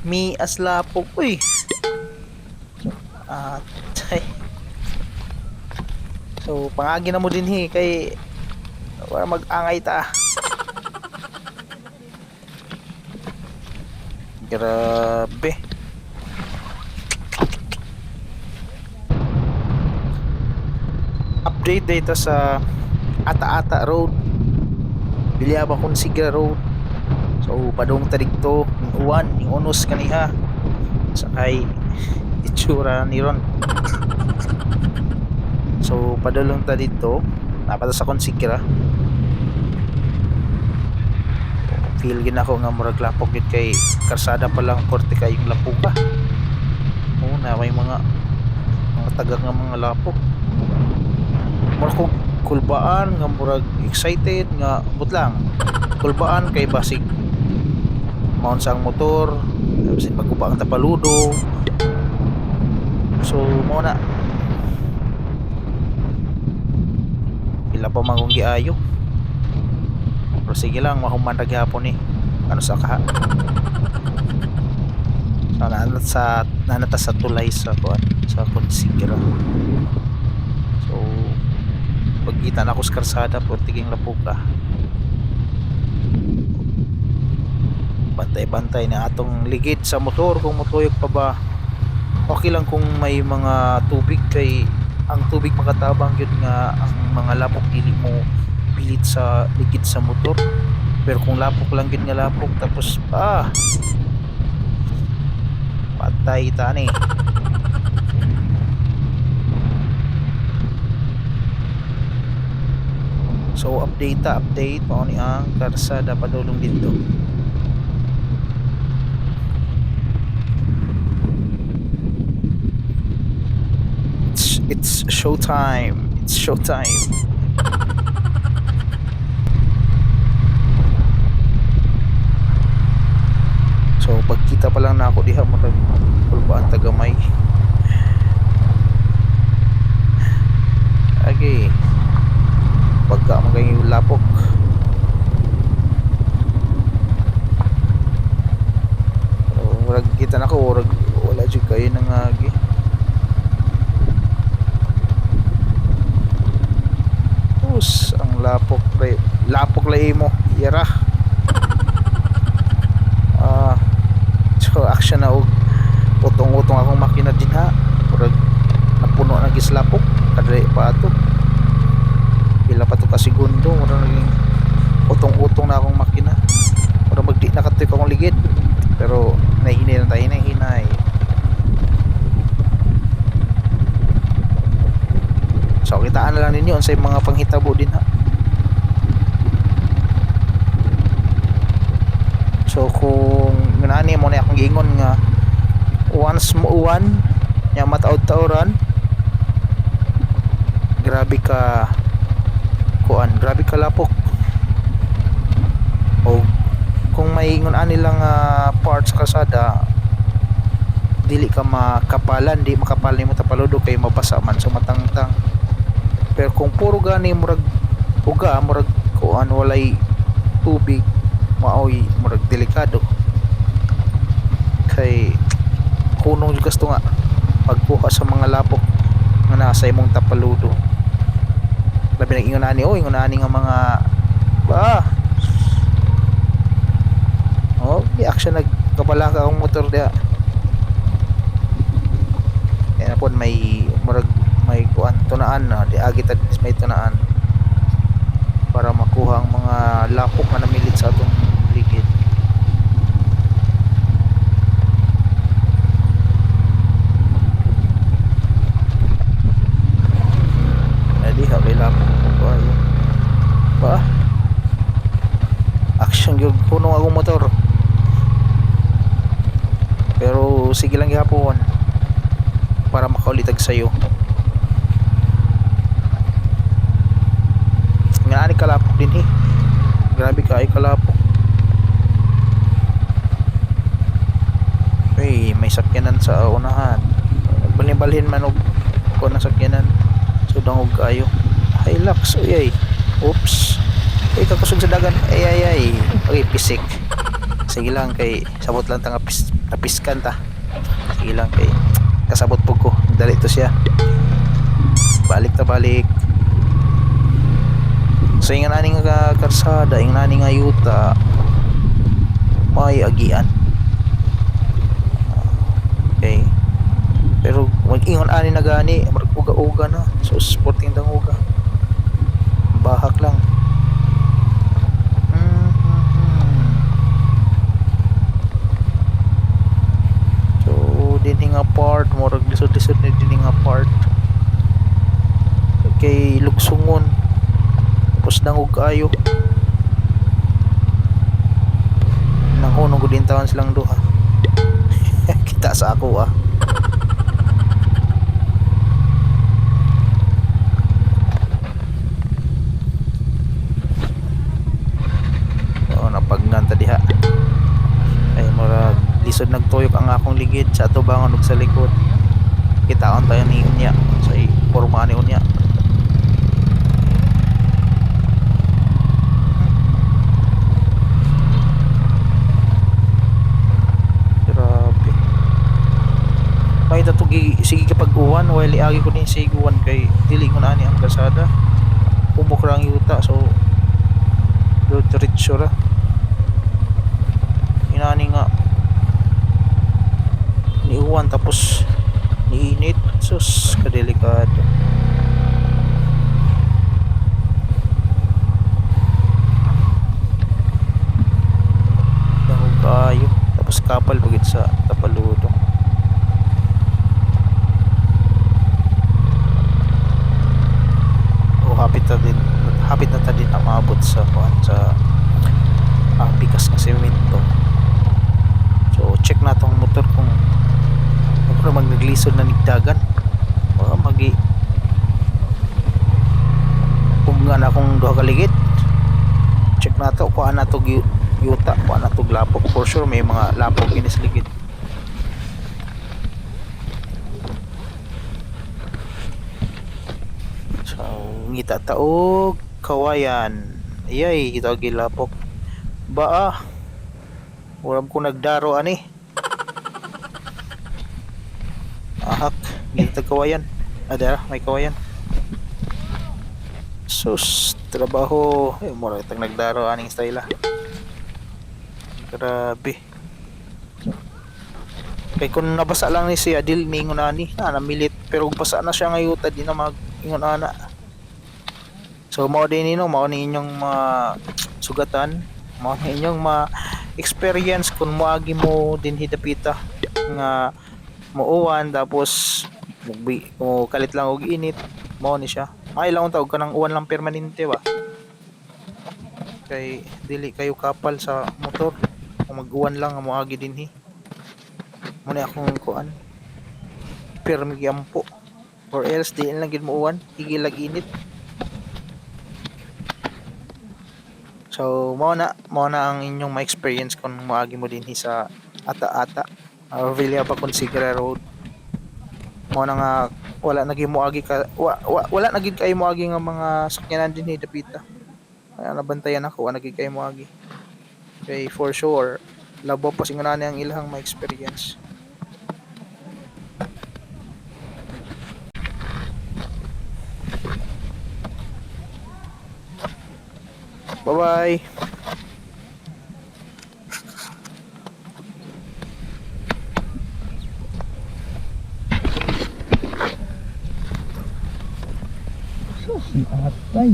Mi aslapok uy. At so pangagi na mo din kay para mag-angay ta. Grabe. Update dito sa Ata-Ata Road, Bilyaba Consigra Road. So padung tarigto ng uwan ng unos kaniha sakay itsura ni Ron. So padulong ta dito napata sa Consigra. Feel gin ako nga murag lapok gid kay karsada pa lang korte kayong lapuka. Oo na may mga taga nga mga lapok. Murag ko kulbaan nga murag excited nga butlang. Kulbaan kay basig maon sang motor, kasi magkupa ang tapaludo. So mo na pila pa mangong giayo. Pero sige lang, mahuman na gihapon ano sa kaha. So nanata sa tulay sa kuan sa Consigra. So pagkita na ko sa karsada pero tiging lapuka. Bantay-bantay na atong ligid sa motor kung motuyog pa ba. Okay lang kung may mga tubig kay ang tubig makatabang yun nga ang mga lapok dili mo pilit sa ligid sa motor. Pero kung lapok lang yun nga lapok tapos patay tani. So update mao ni ang karsada padulong dito. It's showtime. So pagkita pa lang na ako diha mo kulbaan tagamay. Okay. Pagka magayong lapok. Murag kita na ko wala jud kayo nang agi. Ang lapok lay mo yara. So action na og utong-utong akong makina din ha. Murag napuno na gislapok kadre pa ato. Pila pa to ka segundo murag naging utong-utong na akong makina. Murag magdi na katoy akong ligid. Pero nahinay na tayo hinay. So kitaan na lang ninyo sa mga panghitabo din ha. So kung nani mo na akong giingon nga once mo uwan nya mataod-taoran, grabe ka lapok. O kung may ingon ani lang parts kalsada dili ka makapalan, di makapal nimo tapaludo kay mabasa man so matangtang. Pero kung puro gani murag uga murag kuan walay tubig maoy murag delikado kay kunong yung gasto nga pagkuha sa mga lapok nga nasa imong tapaludo. Labi nang ingon ani nga mga di action nagkabala ka akong motor dia. Kaya na po may murag may kuan tunaan di agit at may tunaan para makuha ang mga lapok na namilit sa atong ligid. Di kay lapok ba action gyud kuno akong motor. Pero sige lang gihapon para makaulitag sayo. Nga ani kalapok din grabe ka ay kalapok. May sakyanan sa unahan. Balhin man og kon sakyanan. So dangog kayo. Hilux ay. Oops. Kakusog sa dagan. Ay. Okay, pisik. Sige lang kay sabot lang tanga napiskan ta. Sige lang kay kasabot po ko. Dali to siya. Balik ta balik. So yung nani nga karsada, yung nani nga yuta, may agian. Okay. Pero mag-ingon ani na gani, uga-uga na. So sporting dang uga. Bahak lang. So din nga part, murag lisod-lisod na din nga part. Kay lugsungon. Tapos dangog kayo. Nanghunog ko din taon silang duha. Kita sa ako ah. Oo, napagngan ta diha. Ay murag lisod nagtuyok ang akong ligid sa ato bangon ug sa likod. Kitaon tayo ni unya sa porma ni unya. May tatugi sige kapag uwan while iagi ko din sige uwan kay dili ko na ani ang kalsada kumok ra ang yuta so diretso ra inani nga ni uwan tapos niinit sus kadelikado dahog kayo tapos kapal bagit sa Tapaludo. Hapit na ta din na maabot sa pikas ng semento. So check na tong motor kung magnagliso na nigdagan o magi kung nga na akong duha kaligid. Check na to kung ana to yuta, kung ana to lapok. For sure may mga lapok inis ligid. So ngita taog kawayan ayay kita gilapok ba waram ko nagdaro ani ahak ngita kawayan ada may kawayan sus trabaho mura tag nagdaro aning style grabe kay kung nabasa lang ni si Adil ningon ani namilit pero basa na siya ngayuta di na mag ingon ana. So mao din nino mao ni inyong sugatan, mao ni inyong experience kung moagi mo din hidapita nga muuwan tapos mo kalit lang og init mao ni siya. Ay lang tawag kanang uwan lang permanente ba. Kay dili kayo kapal sa motor kung mag-uwan lang moagi dinhi. Mo ni akong kuan. Permi gyampo or else di lang gid mo uwan, igilag init. So mao na ang inyong ma-experience kung moagi mo dinhi sa ata-ata or Villa pa Consigra Road. Mao na nga wala naging moagi ka wala naging kayo moagi nga mga sakyanan dinhi dapita. Kaya nabantayan ako wala naging kayo moagi. Okay, for sure labo pa singunan ang ilang ma-experience. Bye-bye. Sus, atay.